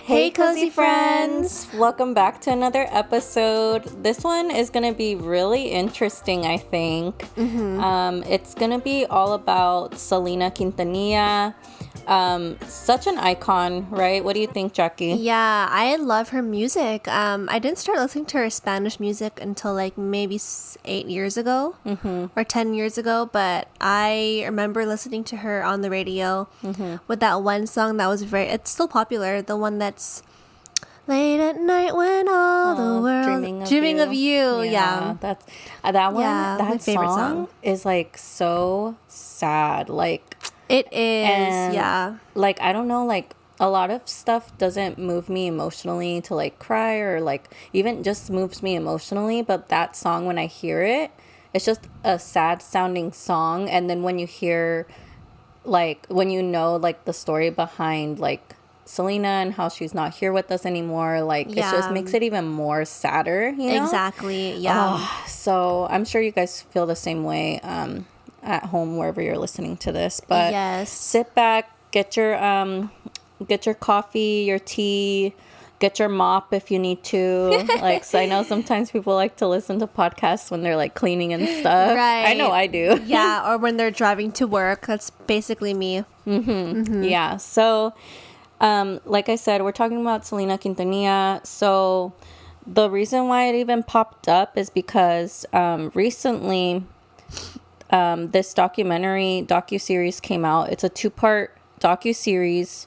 Hey, cozy friends! Welcome back to another episode. This one is going to be really interesting, I think. It's going to be all about Selena Quintanilla. Such an icon, right? What do you think, Jackie? Yeah, I love her music. I didn't start listening to her Spanish music until like maybe 8 years ago or 10 years ago, but I remember listening to her on the radio with that one song that was it's still popular, the one that's late at night when all the world dreaming of you. Yeah. That's that one. Yeah, my that favorite song is like so sad. Like it is. and, yeah. Like I don't know, like a lot of stuff doesn't move me emotionally to like cry or like even just moves me emotionally, but that song, when I hear it, it's just a sad sounding song. And then when you hear like when you know like the story behind like Selena and how she's not here with us anymore, like it just makes it even more sadder, you know? Exactly. Yeah. So I'm sure you guys feel the same way at home, wherever you're listening to this. But yes, sit back, get your coffee, your tea, get your mop if you need to. Like, so I know sometimes people like to listen to podcasts when they're like cleaning and stuff. Right. I know I do. Yeah, or when they're driving to work. That's basically me. Yeah. So like I said, we're talking about Selena Quintanilla. So the reason why it even popped up is because recently this docuseries came out. It's a 2-part docuseries,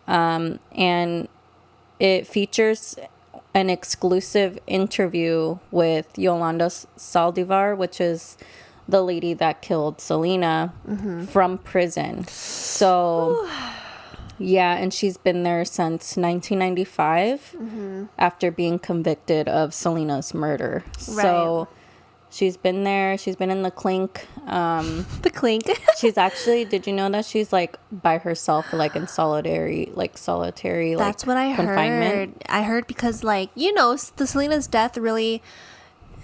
and it features an exclusive interview with Yolanda Saldivar, which is the lady that killed Selena from prison. So yeah, and she's been there since 1995 after being convicted of Selena's murder. Right. So she's been there. She's been in the clink. The clink. She's actually, did you know that she's like by herself, like in solitary That's what I confinement? Heard. I heard because like, you know, the Selena's death really,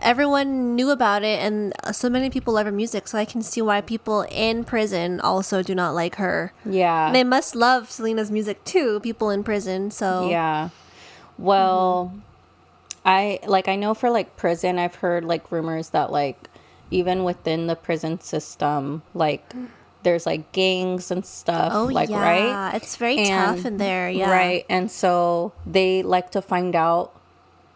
everyone knew about it and so many people love her music, so I can see why people in prison also do not like her. Yeah. They must love Selena's music too, people in prison. So yeah. Well, I know for like prison, I've heard like rumors that like even within the prison system, like there's like gangs and stuff. Oh, like, yeah. Right? It's very tough in there. Yeah. Right. And so they like to find out,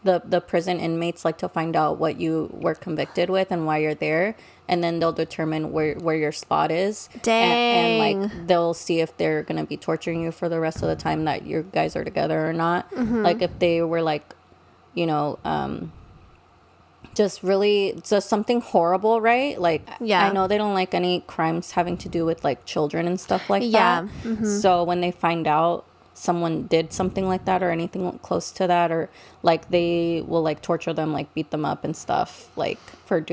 the prison inmates like to find out what you were convicted with and why you're there, and then they'll determine where your spot is. Dang. And like they'll see if they're gonna be torturing you for the rest of the time that you guys are together or not. Like if they were like, you know, just something horrible, right? Like, yeah, I know they don't like any crimes having to do with like children and stuff like that. So when they find out someone did something like that or anything close to that, or like they will like torture them, like beat them up and stuff, like for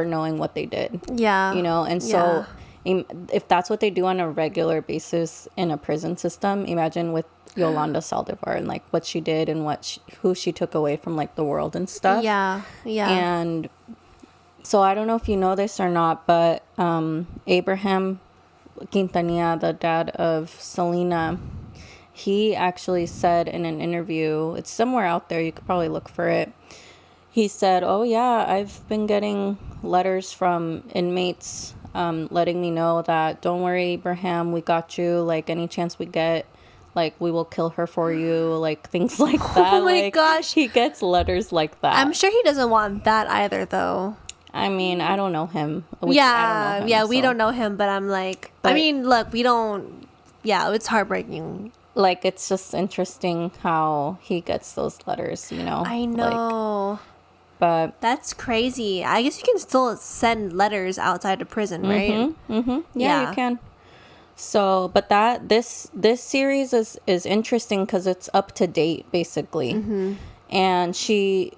knowing what they did. Yeah. You know, and so if that's what they do on a regular basis in a prison system, imagine with Yolanda Saldivar and like what she did and who she took away from like the world and stuff. Yeah. And so I don't know if you know this or not, but Abraham Quintanilla, the dad of Selena, he actually said in an interview, it's somewhere out there, you could probably look for it. He said, "Oh yeah, I've been getting letters from inmates letting me know that, don't worry, Abraham, we got you. Like any chance we get, like we will kill her for you," like things like that. Oh my gosh. He gets letters like that. I'm sure he doesn't want that either though. I mean, I don't know him. We don't know him, but I'm like, I mean, look, we don't, it's heartbreaking. Like, it's just interesting how he gets those letters, you know? I know. Like, but that's crazy. I guess you can still send letters outside of prison, right? Yeah, you can. So, but this series is interesting because it's up to date, basically. And she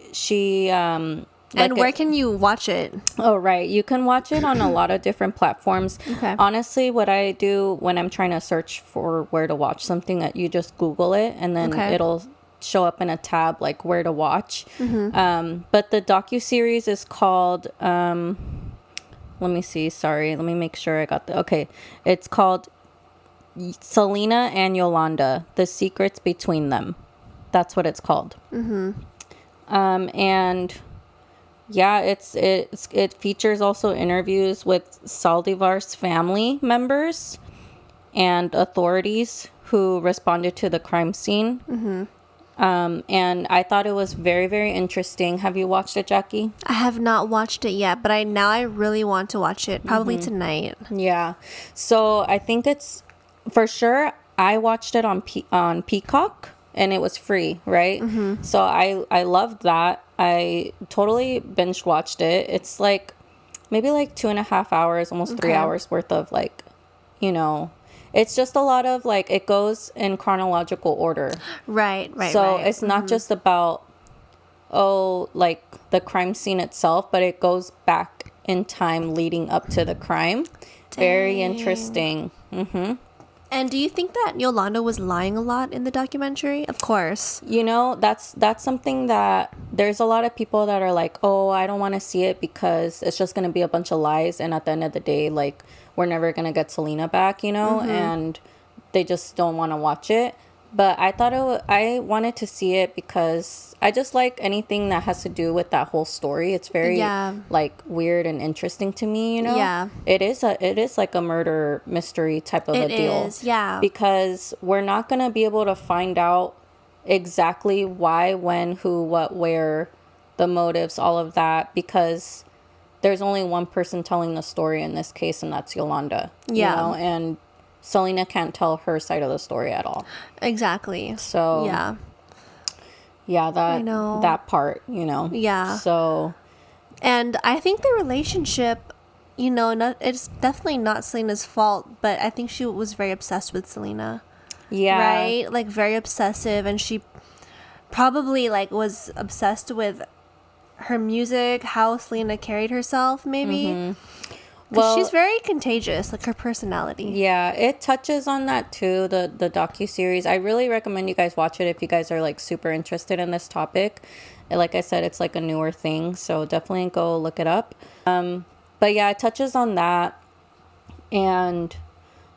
and where can you watch it? Oh, right. You can watch it on a lot of different platforms. Okay. Honestly, what I do when I'm trying to search for where to watch something, you just Google it and then it'll show up in a tab like where to watch. But the docuseries is called, let me see. Sorry. Let me make sure I got the, okay. It's called Selena and Yolanda, The Secrets Between Them. That's what it's called. And yeah, it features also interviews with Saldivar's family members and authorities who responded to the crime scene. And I thought it was very, very interesting. Have you watched it, Jackie? I have not watched it yet, but I really want to watch it. Probably tonight. Yeah. So I think it's for sure. I watched it on Peacock, and it was free, right? So I loved that. I totally binge watched it. It's like maybe like 2.5 hours, almost 3 hours worth of like, you know. It's just a lot of like, it goes in chronological order. Right. So it's not just about, like the crime scene itself, but it goes back in time leading up to the crime. Dang. Very interesting. And do you think that Yolanda was lying a lot in the documentary? Of course. You know, that's something that there's a lot of people that are like, oh, I don't want to see it because it's just going to be a bunch of lies. And at the end of the day, like, we're never going to get Selena back, you know, and they just don't want to watch it. But I thought I wanted to see it because I just like anything that has to do with that whole story. It's very like weird and interesting to me, you know. Yeah. It is like a murder mystery type of a deal. It is, yeah. Because we're not going to be able to find out exactly why, when, who, what, where, the motives, all of that, because there's only one person telling the story in this case, and that's Yolanda. Yeah. You know, and Selena can't tell her side of the story at all. Exactly. So yeah, that part, you know. Yeah. So, and I think the relationship, you know, it's definitely not Selena's fault, but I think she was very obsessed with Selena. Yeah. Right? Like very obsessive, and she probably like was obsessed with her music, how Selena carried herself, maybe. Well, she's very contagious, like her personality. Yeah, it touches on that too, the docuseries. I really recommend you guys watch it if you guys are like super interested in this topic. Like I said, it's like a newer thing, so definitely go look it up. But yeah, it touches on that. And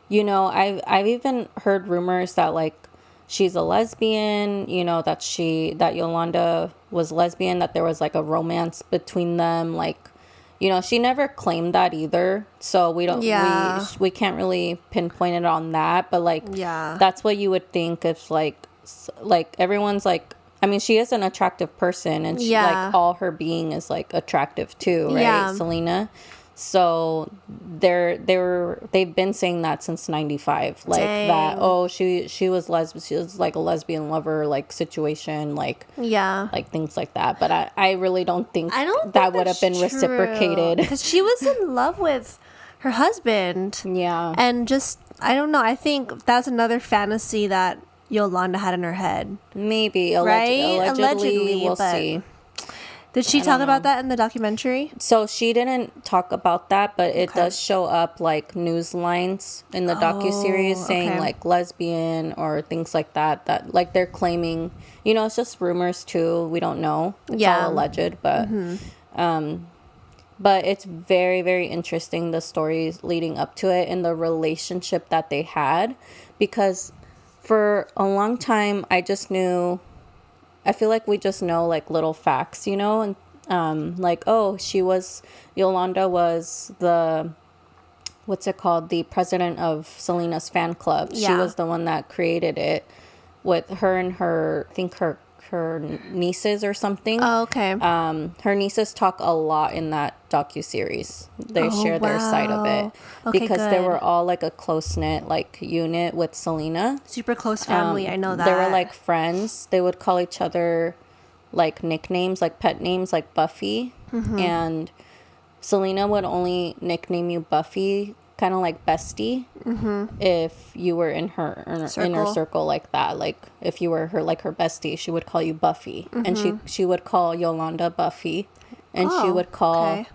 you know, I've even heard rumors that like she's a lesbian, you know, that Yolanda was lesbian, that there was like a romance between them, like, you know, she never claimed that either. So we can't really pinpoint it on that. But like, that's what you would think if like everyone's like, I mean, she is an attractive person, and she like all her being is like attractive too, right? Yeah. Selena. So they've been saying that since 95, like Dang. That, oh, she was like a lesbian lover, like situation, like like things like that. But I really don't think that would have been reciprocated, because she was in love with her husband. Yeah. And just, I don't know, I think that's another fantasy that Yolanda had in her head. Maybe, right? Allegedly, we'll see. Did she talk about that in the documentary? So she didn't talk about that, but it does show up like news lines in the docuseries saying like lesbian or things like that, that like they're claiming, you know, it's just rumors too. We don't know. It's all alleged, but but it's very, very interesting, the stories leading up to it and the relationship that they had, because for a long time I feel like we just know like little facts, you know, and like, oh, Yolanda was the, what's it called, the president of Selena's fan club. Yeah. She was the one that created it with her and her, I think her nieces or something. Oh, okay. Her nieces talk a lot in that docuseries. They share their side of it, because they were all like a close-knit like unit with Selena. Super close family, I know that. They were like friends. They would call each other like nicknames, like pet names, like Buffy. And Selena would only nickname you Buffy, kind of like bestie, if you were in her inner circle like that. Like if you were her bestie, she would call you Buffy, and she would call Yolanda Buffy, and she would call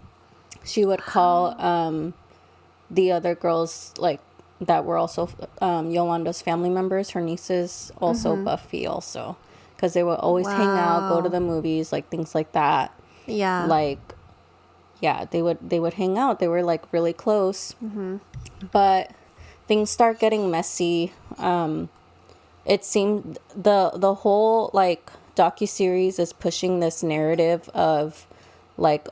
the other girls like that were also Yolanda's family members, her nieces, also Buffy also, because they would always hang out, go to the movies, like things like that. Yeah, like. Yeah, they would hang out. They were like really close. But things start getting messy. It seemed the whole like docuseries is pushing this narrative of like,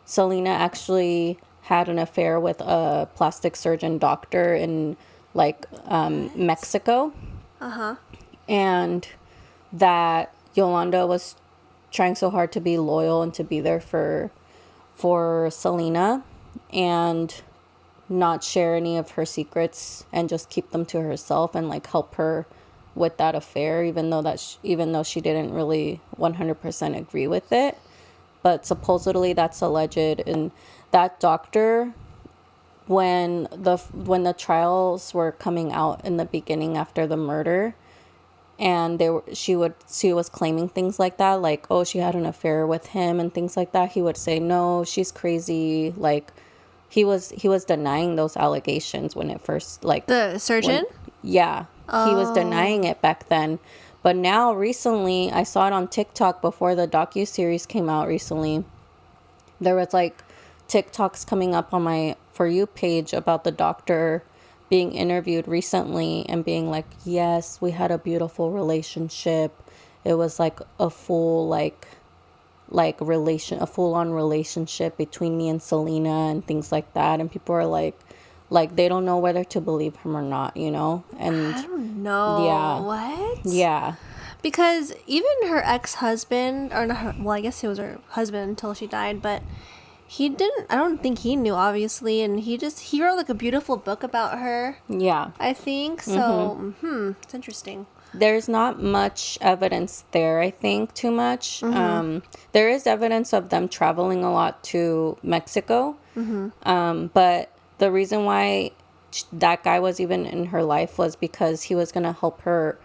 Selena actually had an affair with a plastic surgeon doctor in like Mexico. And that Yolanda was trying so hard to be loyal and to be there for Selena and not share any of her secrets and just keep them to herself and like help her with that affair, even though she didn't really 100% agree with it. But supposedly that's alleged. And that doctor, when the trials were coming out in the beginning after the murder, and she was claiming things like that, like, oh, she had an affair with him and things like that, he would say, no, she's crazy. Like, he was denying those allegations when it first, like, the surgeon. He was denying it back then. But now recently, I saw it on TikTok before the docuseries came out recently. There was like TikToks coming up on my For You page about the doctor being interviewed recently and being like, yes, we had a beautiful relationship. It was like a full a full-on relationship between me and Selena and things like that. And people are like they don't know whether to believe him or not, you know? And I don't know. Yeah. What? Yeah. Because even her ex-husband, or not her, well, I guess he was her husband until she died, but I don't think he knew, obviously, and he wrote like a beautiful book about her. Yeah. I think, so, it's interesting. There's not much evidence there, I think, too much. There is evidence of them traveling a lot to Mexico. But the reason why that guy was even in her life was because he was going to help her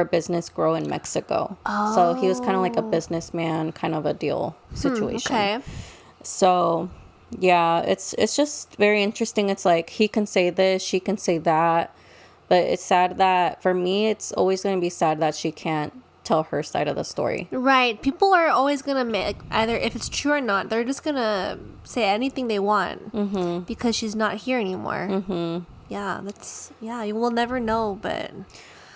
business grow in Mexico. So he was kind of like a businessman kind of a deal situation. Okay. So, yeah, it's just very interesting. It's like he can say this, she can say that. But it's sad that, for me, it's always going to be sad that she can't tell her side of the story. Right. People are always going to make, either if it's true or not, they're just going to say anything they want because she's not here anymore. Yeah, you will never know, but...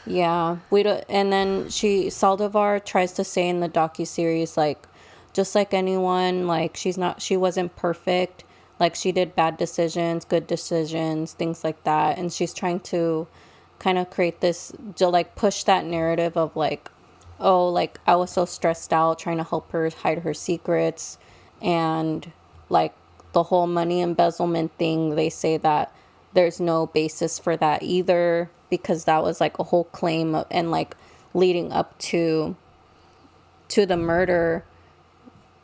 Yeah, we don't, and then Saldivar tries to say in the docuseries, like, just like anyone, like, she wasn't perfect. Like, she did bad decisions, good decisions, things like that. And she's trying to kind of create this, to, like, push that narrative of, like, oh, like, I was so stressed out trying to help her hide her secrets. And, like, the whole money embezzlement thing, they say that there's no basis for that either, because that was, like, a whole claim of, and, like, leading up to the murder,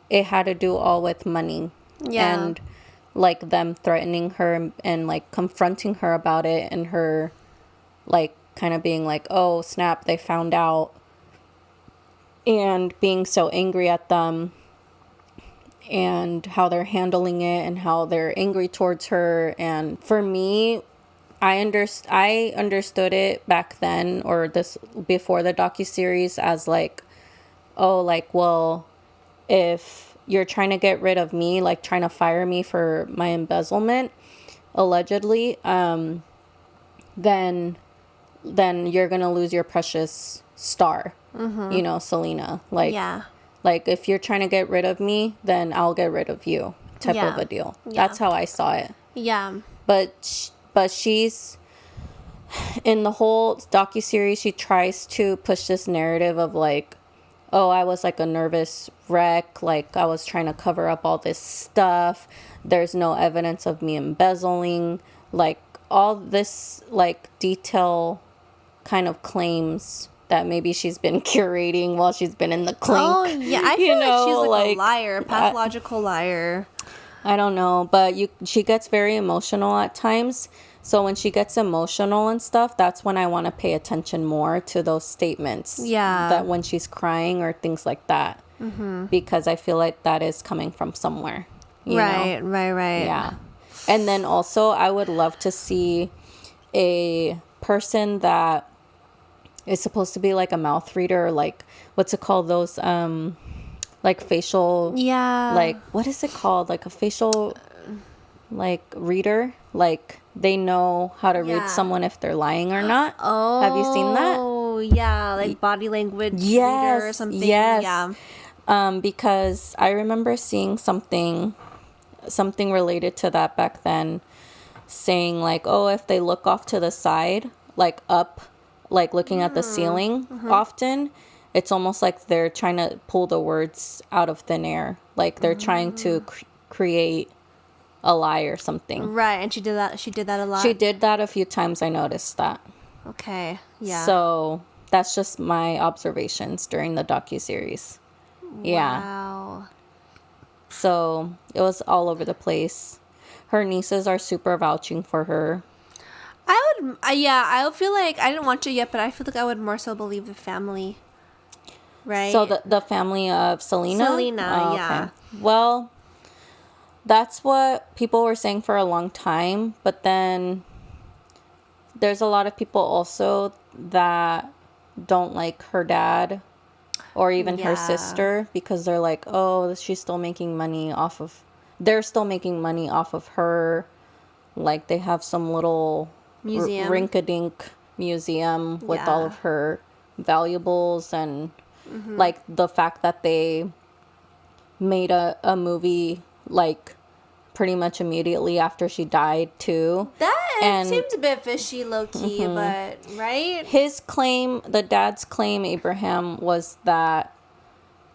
it had to do all with money. Yeah. And, like, them threatening her and like confronting her about it, and her like kind of being like, oh snap, they found out, and being so angry at them and how they're handling it and how they're angry towards her. And for me, I understood it back then, or this before the docuseries, as like, oh, like, well, if you're trying to get rid of me, like trying to fire me for my embezzlement, allegedly, then you're gonna lose your precious star, you know, Selena. Like, yeah. Like, if you're trying to get rid of me, then I'll get rid of you, type of a deal. Yeah. That's how I saw it. Yeah. But she's, in the whole docuseries, she tries to push this narrative of like, oh, I was like a nervous wreck. Like, I was trying to cover up all this stuff. There's no evidence of me embezzling. Like, all this, like, detail kind of claims that maybe she's been curating while she's been in the clink. Oh, yeah. I feel like she's like a liar, a pathological liar. I don't know, but she gets very emotional at times. So when she gets emotional and stuff, that's when I want to pay attention more to those statements. Yeah. That when she's crying or things like that. Because I feel like that is coming from somewhere. Right. Yeah. And then also, I would love to see a person that is supposed to be like a mouth reader, or like, what's it called? Those, like facial. Yeah. Like, what is it called? Like a facial, like, reader. Like, they know how to read someone if they're lying or not. Oh. Have you seen that? Oh, yeah. Like body language reader or something. Yes. Yeah. Because I remember seeing something related to that back then, saying like, oh, if they look off to the side, like up, like looking at the ceiling often, it's almost like they're trying to pull the words out of thin air. Like they're trying to create a lie or something. Right, and she did that a lot? She did that a few times, I noticed that. Okay, yeah. So that's just my observations during the docuseries. Yeah. Wow. So it was all over the place. Her nieces are super vouching for her. I would feel like, I didn't watch it yet, but I feel like I would more so believe the family. Right? So the family of Selena? Selena, yeah. Well, that's what people were saying for a long time, but then there's a lot of people also that don't like her dad or even her sister, because they're like, oh, she's still making money off of, they're still making money off of her. Like they have some little museum, rink-a-dink museum with all of her valuables, and like the fact that they made a movie like pretty much immediately after she died too. That seems a bit fishy, low-key, but right? His claim, the dad's claim, Abraham, was that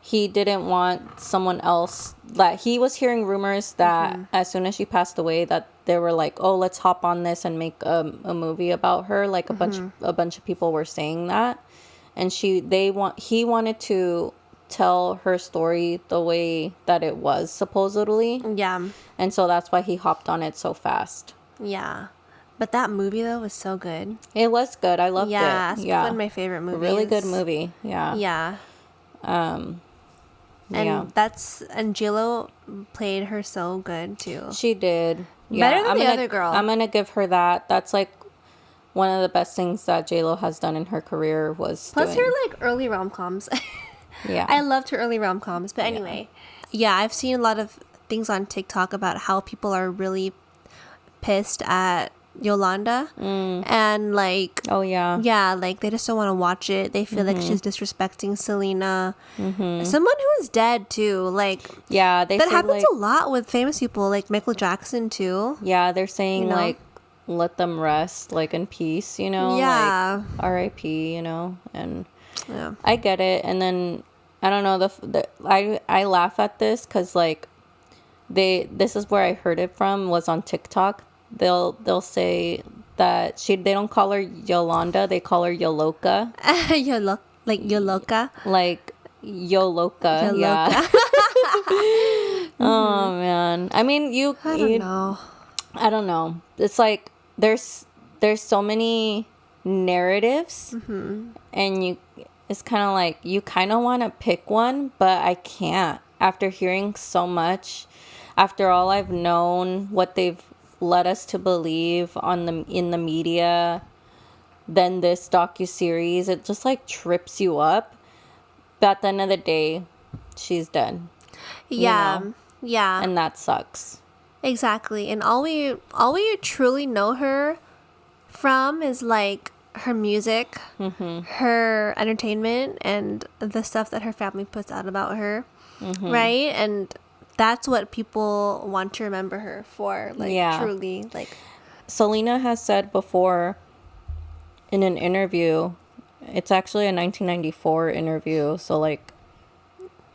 he didn't want someone else, that he was hearing rumors that as soon as she passed away, that they were like, oh, let's hop on this and make a movie about her. Like a bunch of people were saying that, and he wanted to tell her story the way that it was supposedly. Yeah. And so that's why he hopped on it so fast. Yeah. But that movie though was so good. It was good. I loved it. It's one of my favorite movies. Really good movie. Yeah. Yeah. And J-Lo played her so good too. She did. Yeah. Better than the other girl. I'm gonna give her that. That's like one of the best things that J-Lo has done in her career was plus her like early rom-coms. Yeah. I loved her early rom-coms. But anyway, I've seen a lot of things on TikTok about how people are really pissed at Yolanda, and like, oh yeah, like they just don't want to watch it. They feel like she's disrespecting Selena, someone who is dead too. Like, yeah, that happens a lot with famous people, like Michael Jackson too. Yeah, they're saying like, let them rest, like in peace, like R.I.P. And I get it. And then I don't know, I laugh at this because like this is where I heard it from, was on TikTok. They'll say that they don't call her Yolanda, they call her Yoloka. Like Yoloka? Like Yoloka. Yeah. Oh man. I mean, I don't know. It's like there's so many narratives, and it's kind of like you kind of want to pick one, but I can't. After hearing so much, after all I've known, what they've led us to believe in the media, then this docuseries, it just like trips you up. But at the end of the day, she's dead. Yeah. And that sucks. Exactly. And all we truly know her from is like her music, her entertainment, and the stuff that her family puts out about her. Right? And that's what people want to remember her for, like, truly. Like, Selena has said before in an interview, it's actually a 1994 interview, so like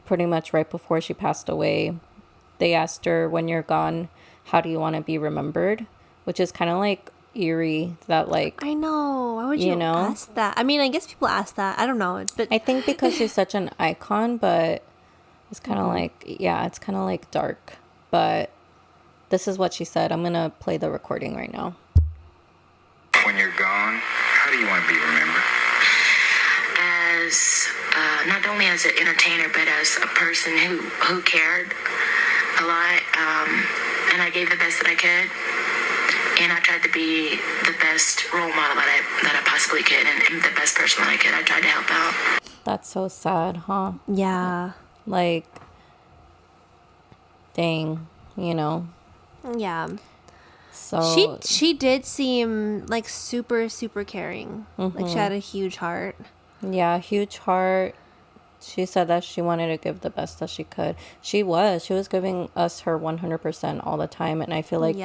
pretty much right before she passed away, they asked her, when you're gone, how do you want to be remembered? Which is kind of like eerie that like, I know, why would you ask that? I mean, I guess people ask that, I don't know, but I think because she's such an icon, but it's kind of like, it's kind of like dark. But this is what she said. I'm going to play the recording right now. When you're gone, how do you want to be remembered? As, not only as an entertainer, but as a person who cared a lot. And I gave the best that I could. And I tried to be the best role model that I possibly could, and the best person that I could. I tried to help out. That's so sad, huh? Yeah. Like, dang, Yeah. So She did seem like super, super caring. Like she had a huge heart. yeah, huge heart. She said that she wanted to give the best that she could. She was giving us her 100% all the time, and I feel like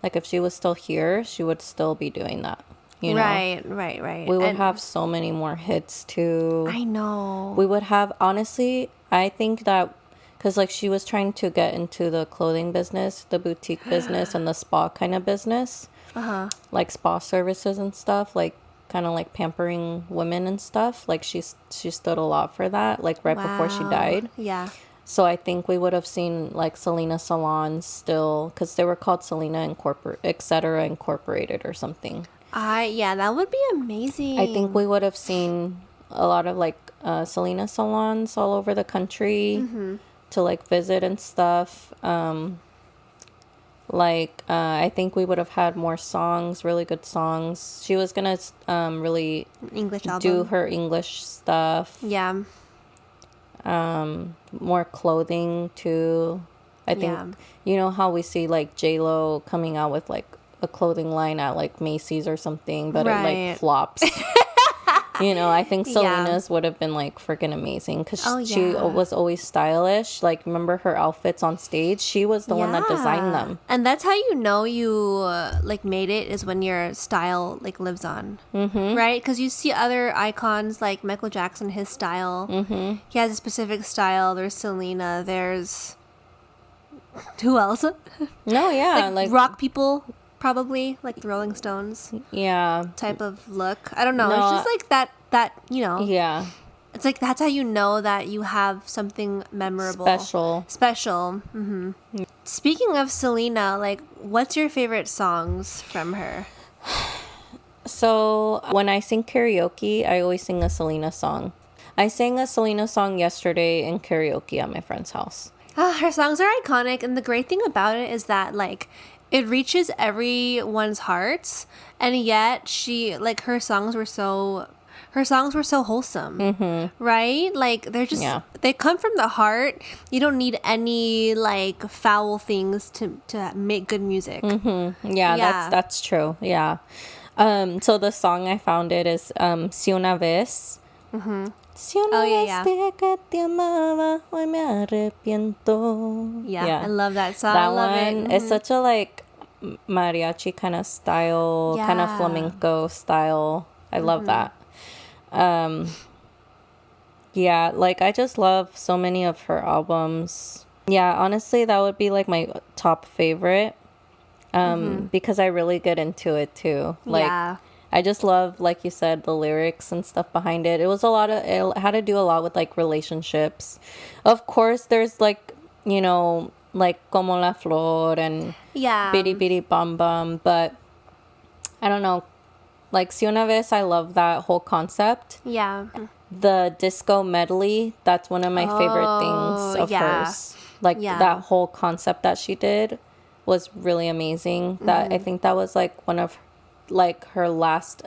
like if she was still here, she would still be doing that. You know? Right. We would have so many more hits too. I know. We would have, honestly, I think that because like she was trying to get into the clothing business, the boutique business, and the spa kind of business, like spa services and stuff, like kind of like pampering women and stuff. Like she stood a lot for that, like right before she died. Yeah. So I think we would have seen like Selena salons still, because they were called Selena etc. Incorporated or something. Yeah, that would be amazing. I think we would have seen a lot of like Selena salons all over the country to like visit and stuff. I think we would have had more songs, really good songs. She was gonna really English album. do her English stuff. Yeah. More clothing too. I think you know how we see like J-Lo coming out with like a clothing line at like Macy's or something, but it like flops. You know, I think Selena's would have been like freaking amazing because she was always stylish. Like, remember her outfits on stage? She was the one that designed them. And that's how you know you like made it, is when your style like lives on, right? Because you see other icons like Michael Jackson, his style. He has a specific style. There's Selena. There's who else? No, yeah, like rock people. Probably like the Rolling Stones, type of look. I don't know. No, it's just like that you know. Yeah, it's like that's how you know that you have something memorable, special. Speaking of Selena, like, what's your favorite songs from her? So when I sing karaoke, I always sing a Selena song. I sang a Selena song yesterday in karaoke at my friend's house. Her songs are iconic, and the great thing about it is that like it reaches everyone's hearts, and yet her songs were so wholesome, right? Like they're just they come from the heart. You don't need any like foul things to make good music. That's true. So the song I found it is Si una vez. Si una vez dije que te amaba, hoy me arrepiento. I love that song. That I love one it. is such a like mariachi kind of style, kind of flamenco style. I love that. Like I just love so many of her albums. Yeah, honestly, that would be like my top favorite. Because I really get into it too. Like I just love, like you said, the lyrics and stuff behind it. It had to do a lot with like relationships. Of course, there's like, you know, like Como la Flor and Bidi Bidi Bam Bam, but I don't know. Like Si una vez, I love that whole concept. Yeah. The disco medley, that's one of my favorite things of hers. Like that whole concept that she did was really amazing. That I think that was like one of like her last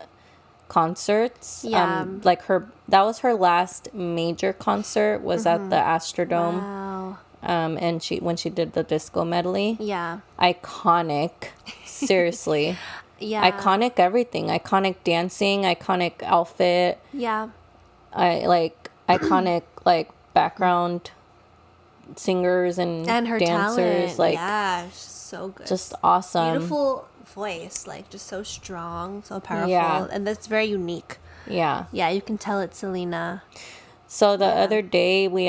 concerts. That was her last major concert was at the Astrodome. Wow. And when she did the disco medley. Yeah. Iconic. Seriously. Iconic everything. Iconic dancing, iconic outfit. Yeah. Iconic like background singers and her dancers. talent. Like She's so good. Just awesome. Beautiful voice, like just so strong, so powerful, and that's very unique. Yeah, you can tell it's Selena. So the other day, me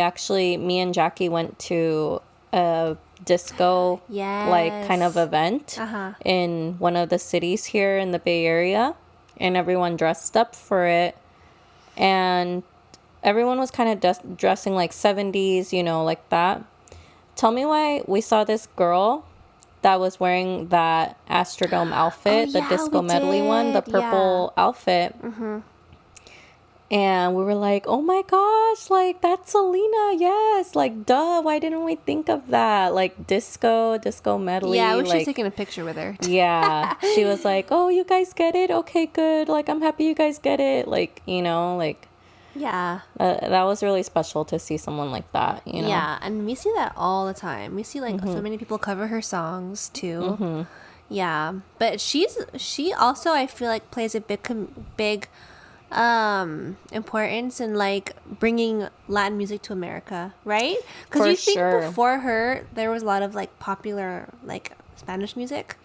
and Jackie went to a disco like kind of event in one of the cities here in the Bay Area, and everyone dressed up for it, and everyone was kind of dressing like 70s, you know, like that. Tell me why we saw this girl that was wearing that Astrodome outfit, the disco medley one, the purple outfit. And we were like, oh my gosh, like that's Selena, yes, like duh, why didn't we think of that? Like disco medley. Yeah, we should have taken a picture with her. Yeah, she was like, oh, you guys get it? Okay, good. Like I'm happy you guys get it. Like, you know, like that was really special to see someone like that, you know? Yeah, and we see that all the time. We see like so many people cover her songs too. Yeah, but she also, I feel like, plays a big importance in like bringing Latin music to America, right? Because For you think sure. before her there was a lot of like popular like Spanish music.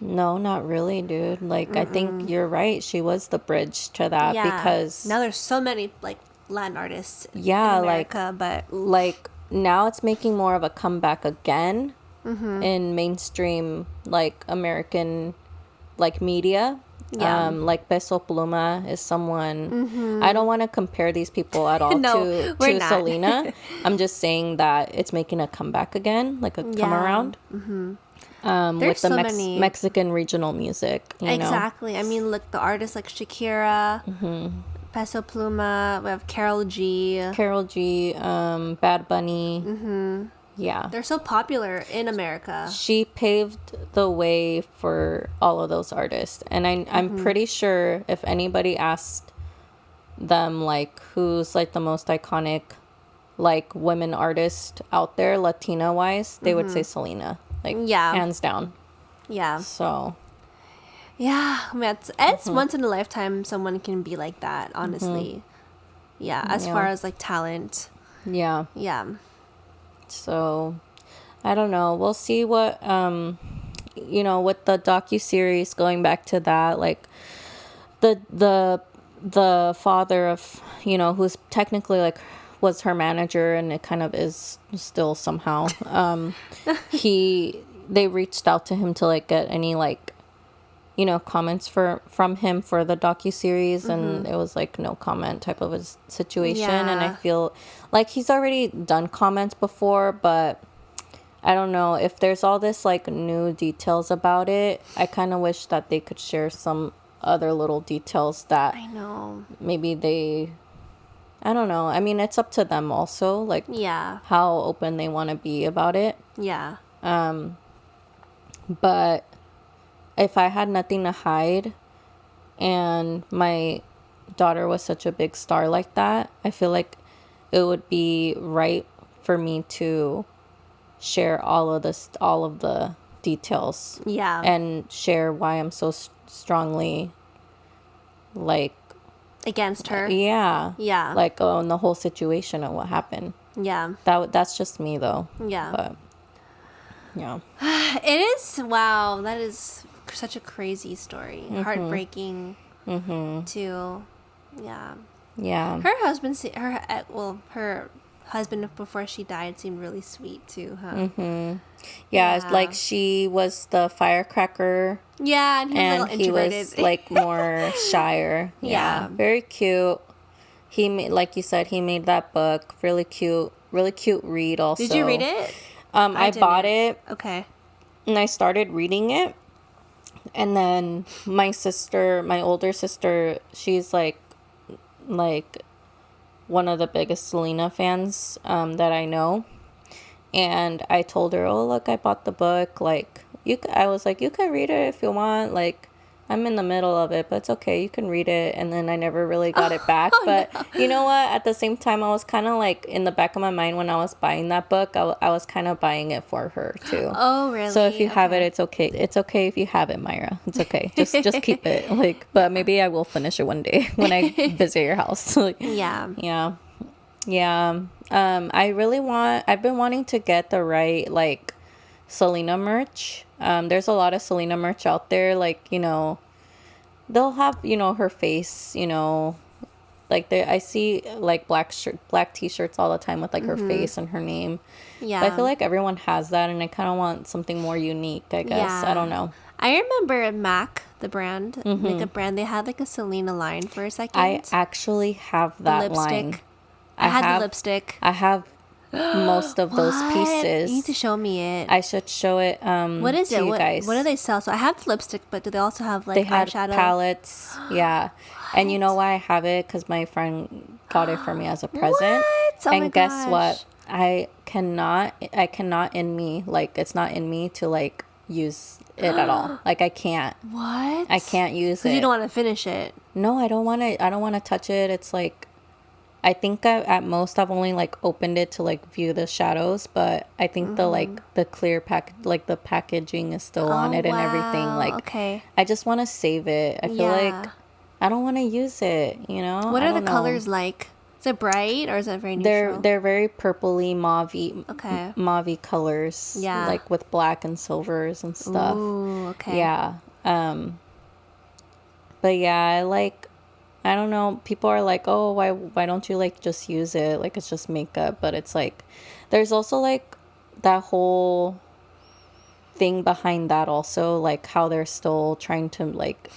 No, not really, dude. Like, I think you're right. She was the bridge to that because now there's so many like Latin artists yeah, in America, but like now it's making more of a comeback again in mainstream like American like media. Yeah. Like Peso Pluma is someone I don't want to compare these people at all No, we're to not. Selena. I'm just saying that it's making a comeback again, like a come around. There's With the so many Mexican regional music, you know. exactly. I mean, look, the artists like Shakira, Peso Pluma, we have Carol G. Bad Bunny. Yeah. They're so popular in America. She paved the way for all of those artists. And I'm pretty sure if anybody asked them, like, who's, like, the most iconic, like, women artist out there, Latina-wise, they would say Selena. Like, Yeah. hands down. Yeah. So, Yeah. I mean, it's once in a lifetime someone can be like that, honestly. Yeah. As Yeah. far as, like, talent. yeah. Yeah. So, I don't know. We'll see what, you know, with the docuseries, going back to that, like, the father of, you know, who's technically, like, was her manager and it kind of is still somehow, they reached out to him to, like, get any, like, you know, comments from him for the docuseries, and it was like no comment type of a situation. And I Yeah. feel like he's already done comments before, but I don't know if there's all this like new details about it. I kind of wish that they could share some other little details that I know. maybe I don't know. I mean, it's up to them also, like Yeah. how open they want to be about it. Yeah. But if I had nothing to hide and my daughter was such a big star like that, I feel like it would be right for me to share all of the details Yeah. and share why I'm so strongly like Against her. yeah Yeah. like on the whole situation and what happened. Yeah. That's just me though. Yeah. But yeah. It is. Wow. That is such a crazy story. Heartbreaking. Too. Yeah. Yeah. Her husband, her husband before she died seemed really sweet too, huh? Yeah, Yeah. like she was the firecracker Yeah, and he was a and little he introverted. was like more shyer. Yeah. Very cute. He made, like you said, he made that book. Really cute read also. Did you read it? I bought it Okay. and I started reading it. And then my older sister, she's like one of the biggest Selena fans that I know. And I told her, "Oh, look, I bought the book. Like, I was like, you can read it if you want. Like, I'm in the middle of it, but it's okay. You can read it." And then I never really got it back. But you know what? At the same time, I was kind of like in the back of my mind when I was buying that book, I was kind of buying it for her too. Oh, really? So if you have it, it's okay. It's okay if you have it, Myra. It's okay. Just keep it. Like, but maybe I will finish it one day when I visit your house. Like, Yeah. yeah. I've been wanting to get the right like Selena merch. There's a lot of Selena merch out there. Like, you know, they'll have, you know, her face, you know, like I see like black t-shirts all the time with like her face and her name. Yeah. But I feel like everyone has that, and I kind of want something more unique, I guess. Yeah. I don't know. I remember MAC, the brand, makeup brand, they had like a Selena line for a second. I actually have that line. I had the lipstick. I have most of those What? pieces. You need to show me it. I should show it What is to it? you guys. What do they sell? So I have the lipstick, but do they also have like They had eyeshadow? palettes. Yeah. And you know why I have it? Because my friend got it for me as a present. What? Oh and my guess gosh. what? I cannot in me, like, it's not in me to, like, use it at all. Like, I can't. What? I can't use it. You don't want to finish it. No, I don't want to touch it. It's like, I think at most I've only like opened it to like view the shadows, but I think the clear like the packaging is still on it and everything. Like, okay. I just want to save it. I feel like I don't want to use it, you know? What I are the don't know. colors like? Is it bright or is it very neutral? They're very purpley, mauvey colors. Yeah. Like with black and silvers and stuff. Ooh, okay. Yeah. But yeah, I don't know. People are like, oh, why don't you like just use it? Like it's just makeup. But it's like, there's also like that whole thing behind that also, like how they're still trying to like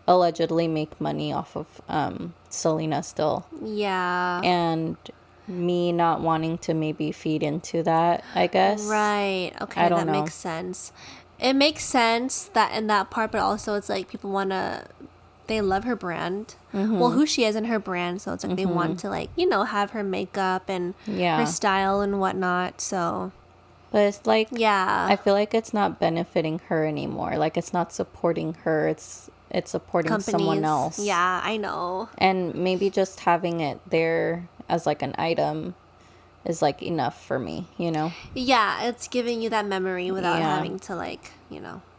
allegedly make money off of Selena still. Yeah. And me not wanting to maybe feed into that, I guess. Right. Okay, I don't that know. makes sense. It makes sense that in that part, but also it's like people they love her brand. Well, who she is in her brand, so it's like they want to like, have her makeup and her style and whatnot. So But it's like, yeah. I feel like it's not benefiting her anymore. Like it's not supporting her. It's supporting someone else. Yeah, I know. And maybe just having it there as like an item is like enough for me, you know? Yeah, it's giving you that memory without having to like,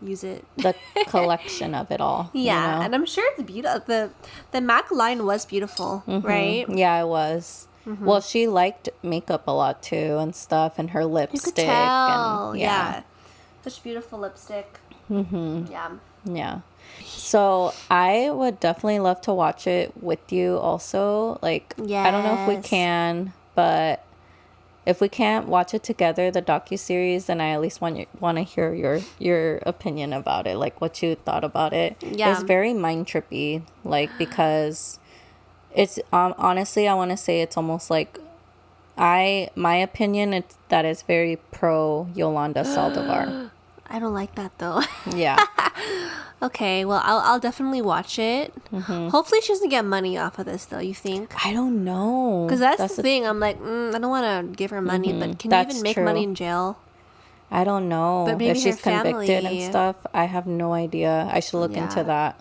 use it. The collection of it all. Yeah, you know? and I'm sure it's beautiful. The MAC line was beautiful, right? Yeah, it was. Well, she liked makeup a lot too and stuff, and her You lipstick. could tell. And, yeah. Such beautiful lipstick. Yeah. Yeah. So I would definitely love to watch it with you also. Like, I don't know if we Yes. can, but if we can't watch it together, the docuseries, then I at least want to hear your opinion about it, like what you thought about it. Yeah. It's very mind trippy, like, because it's honestly, I want to say it's almost like my opinion, it's that it's very pro Yolanda Saldivar. I don't like that though. Yeah. Okay, well, I'll definitely watch it. Hopefully, she doesn't get money off of this, though. You think? I don't know. Because that's the thing. I'm like, I don't want to give her money, but can you That's even make true. money in jail? I don't know But maybe if she's her convicted family- and stuff. I have no idea. I should look into Yeah. that.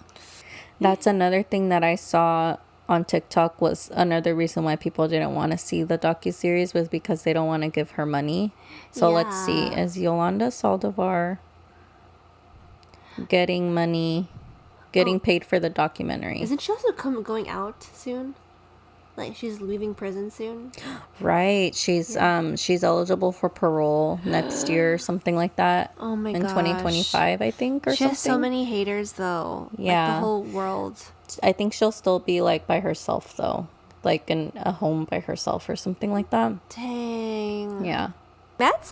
That's another thing that I saw on TikTok was another reason why people didn't want to see the docuseries was because they don't want to give her money. So let's see. Yeah. Is Yolanda Saldivar getting money, getting paid for the documentary? Isn't she also going out soon? Like she's leaving prison soon. Right. She's eligible for parole next year, something like that. Oh my in gosh. 2025, I think, or She something. has so many haters, though. Like Yeah. the whole world. I think she'll still be like by herself though, like in a home by herself or something like that. Dang. Yeah. That's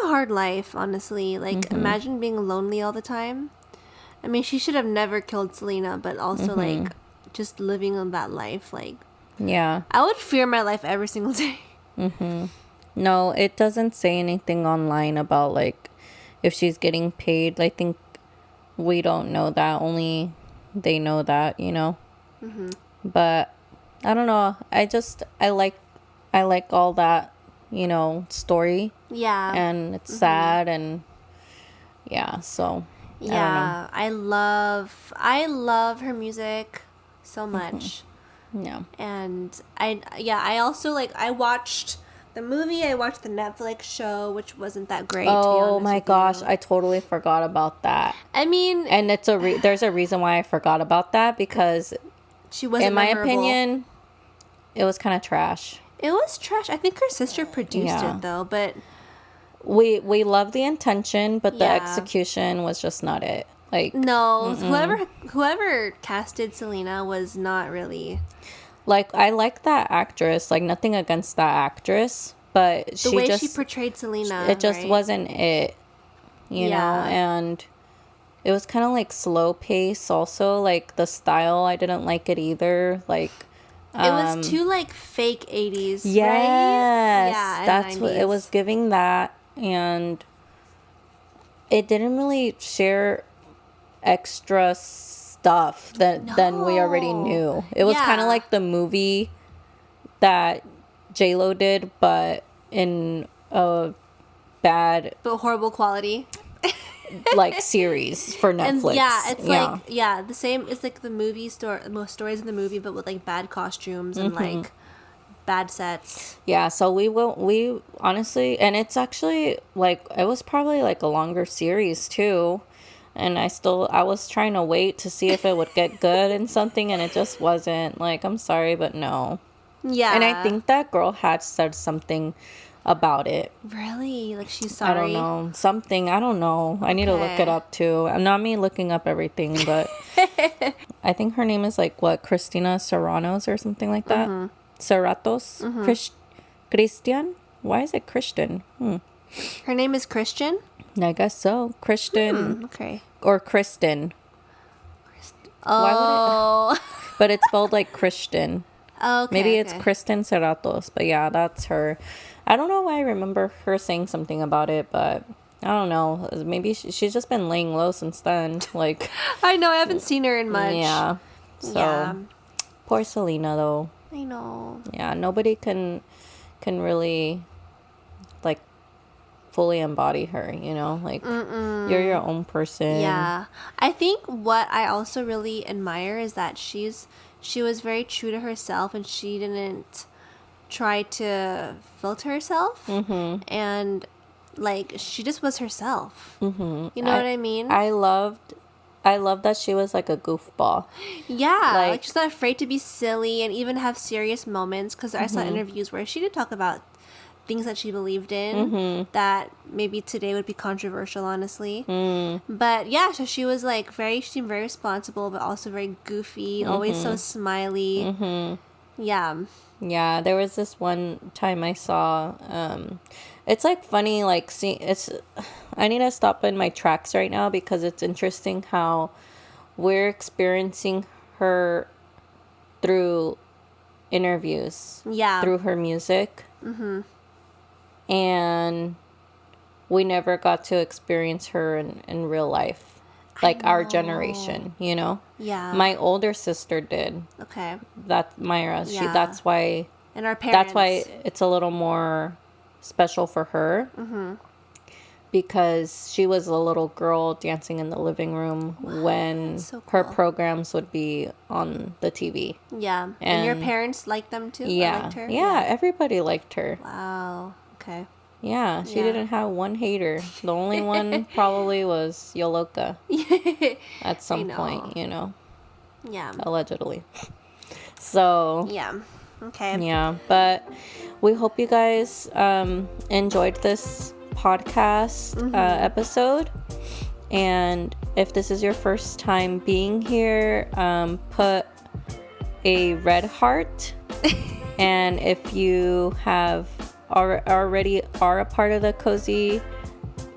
a hard life, honestly. Like, imagine being lonely all the time. I mean, she should have never killed Selena, but also, like, just living on that life. Like, Yeah. I would fear my life every single day. No, it doesn't say anything online about like if she's getting paid. I think we don't know that. Only they know that, you know. But I don't know. I like all that, you know, story, Yeah. and it's sad, and yeah. So Yeah. I love her music so much. yeah. And I also like I watched the movie, I watched the Netflix show, which wasn't that great. to be Oh honest my with gosh, you. I totally forgot about that. I mean, And it's there's a reason why I forgot about that, because she wasn't in my memorable. opinion, it was kind of trash. It was trash. I think her sister produced Yeah. it though, but We love the intention, but the Yeah. execution was just not it. Like no, whoever casted Selena was not really I like that actress. Like nothing against that actress, but the she way just she portrayed Selena. it just right? wasn't it. You know, Yeah. and it was kind of like slow pace also, like the style I didn't like it either. Like It was too like fake 80s. yes, right? Yeah, and that's what it 90s. was giving that, and it didn't really share extra stuff than we already No. knew. It was kind Yeah. of like the movie that J-Lo did, but in a bad But horrible quality. like series for And Netflix. yeah, it's like the same. It's like the movie most stories in the movie, but with like bad costumes and like bad sets. Yeah, so we honestly, and it's actually like it was probably like a longer series too. And I was trying to wait to see if it would get good in something, and it just wasn't. Like, I'm sorry, but no. Yeah. And I think that girl had said something about it. Really? Like, she's sorry? I don't know. Something. I don't know. I need to look it up, too. Not me looking up everything, but I think her name is, like, what? Christina Serranos or something like that? Mm-hmm. Serratos? Mm-hmm. Christian? Why is it Christian? Her name is Christian? I guess so. Christian. Okay. Or Kristen. Oh. Why would it? But it's spelled like Christian. Okay. Maybe it's Kristen Serratos. But yeah, that's her. I don't know why I remember her saying something about it, but I don't know. Maybe she's just been laying low since then. Like, I know. I haven't seen her in much. Yeah. So, poor Selena, though. I know. Yeah, nobody can really, like, fully embody her, you know? Like, you're your own person. Yeah. I think what I also really admire is that she was very true to herself, and she didn't try to filter herself. And, like, she just was herself. You know what I mean? I love that she was like a goofball. Yeah, like she's not afraid to be silly and even have serious moments, because I saw interviews where she did talk about things that she believed in that maybe today would be controversial, honestly. But yeah, so she was like she seemed very responsible, but also very goofy, always so smiley. Yeah, there was this one time I saw it's like funny, like, I need to stop in my tracks right now, because it's interesting how we're experiencing her through interviews, through her music. And we never got to experience her in real life, like our generation, you know? Yeah. My older sister did. Okay. That Myra, that's why. And our parents. That's why it's a little more special for her. Because she was a little girl dancing in the living room when so cool. her programs would be on the TV. Yeah. And your parents liked them too? Yeah. Liked her? Yeah, everybody liked her. Wow. Okay. Yeah, she didn't have one hater. The only one probably was Yolanda at some point, you know. Yeah. Allegedly. So. Yeah. Okay. Yeah, but we hope you guys enjoyed this podcast episode. And if this is your first time being here, put a red heart. And if you already are a part of the Cozy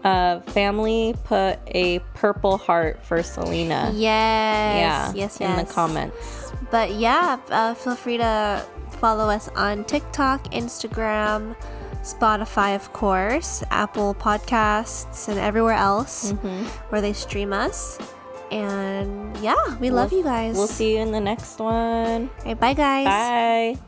family, put a purple heart for Selena. Yes. Yes. In the comments. But yeah, feel free to follow us on TikTok, Instagram, Spotify, of course, Apple Podcasts, and everywhere else where they stream us. And yeah, we love you guys. We'll see you in the next one. All right, bye, guys. Bye.